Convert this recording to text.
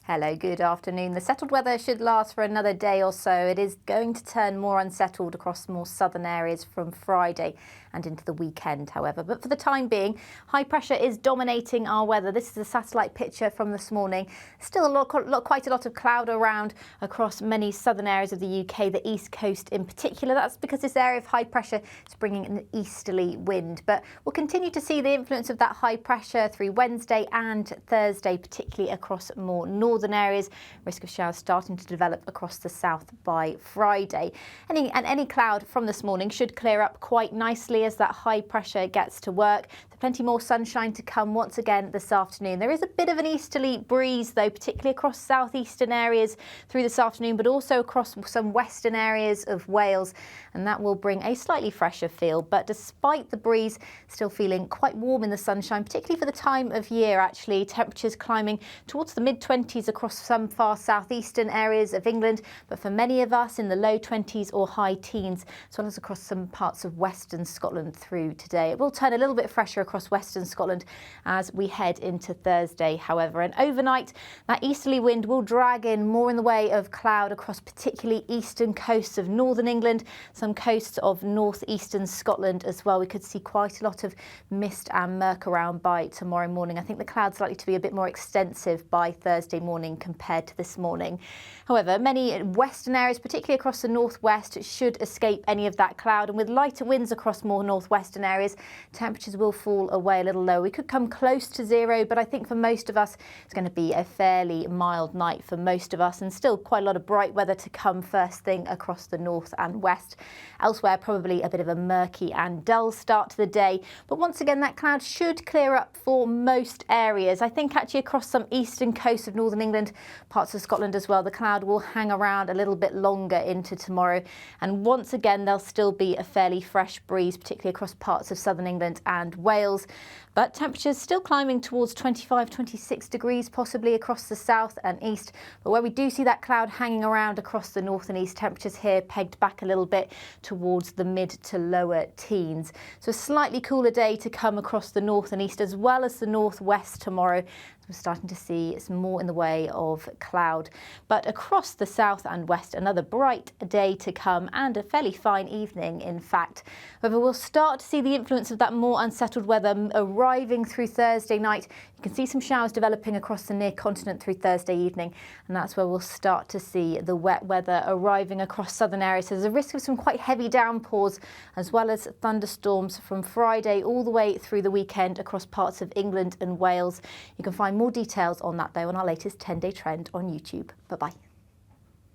Hello, good afternoon. The settled weather should last for another day or so. It is going to turn more unsettled across more southern areas from Friday and into the weekend, however. But for the time being, high pressure is dominating our weather. This is a satellite picture from this morning. Still quite a lot of cloud around across many southern areas of the UK, the east coast in particular. That's because this area of high pressure is bringing an easterly wind. But we'll continue to see the influence of that high pressure through Wednesday and Thursday, particularly across more northern areas. Risk of showers starting to develop across the south by Friday. Any cloud from this morning should clear up quite nicely as that high pressure gets to work. There's plenty more sunshine to come once again this afternoon. There is a bit of an easterly breeze though, particularly across southeastern areas through this afternoon, but also across some western areas of Wales, and that will bring a slightly fresher feel. But despite the breeze, still feeling quite warm in the sunshine, particularly for the time of year actually. Temperatures climbing towards the mid-20s across some far southeastern areas of England, but for many of us in the low 20s or high teens, as well as across some parts of western Scotland through today. It will turn a little bit fresher across western Scotland as we head into Thursday, however. And overnight, that easterly wind will drag in more in the way of cloud across particularly eastern coasts of northern England, some coasts of northeastern Scotland as well. We could see quite a lot of mist and murk around by tomorrow morning. I think the cloud's likely to be a bit more extensive by Thursday morning compared to this morning. However, many western areas, particularly across the northwest, should escape any of that cloud, and with lighter winds across more northwestern areas, temperatures will fall away a little lower. We could come close to zero, but I think for most of us it's going to be a fairly mild night for most of us, and still quite a lot of bright weather to come first thing across the north and west. Elsewhere, probably a bit of a murky and dull start to the day, but once again that cloud should clear up for most areas. I think actually across some eastern coast of northern England, parts of Scotland as well, the cloud will hang around a little bit longer into tomorrow, and once again there'll still be a fairly fresh breeze, particularly across parts of southern England and Wales. But temperatures still climbing towards 25-26 degrees, possibly across the south and east. But where we do see that cloud hanging around across the north and east, temperatures here pegged back a little bit towards the mid to lower teens. So a slightly cooler day to come across the north and east as well as the northwest tomorrow. We're starting to see some more in the way of cloud. But across the south and west, another bright day to come and a fairly fine evening, in fact. However, we'll start to see the influence of that more unsettled weather arriving through Thursday night. You can see some showers developing across the near continent through Thursday evening, and that's where we'll start to see the wet weather arriving across southern areas. So there's a risk of some quite heavy downpours as well as thunderstorms from Friday all the way through the weekend across parts of England and Wales. You can find more details on that though on our latest 10-day trend on YouTube. Bye-bye.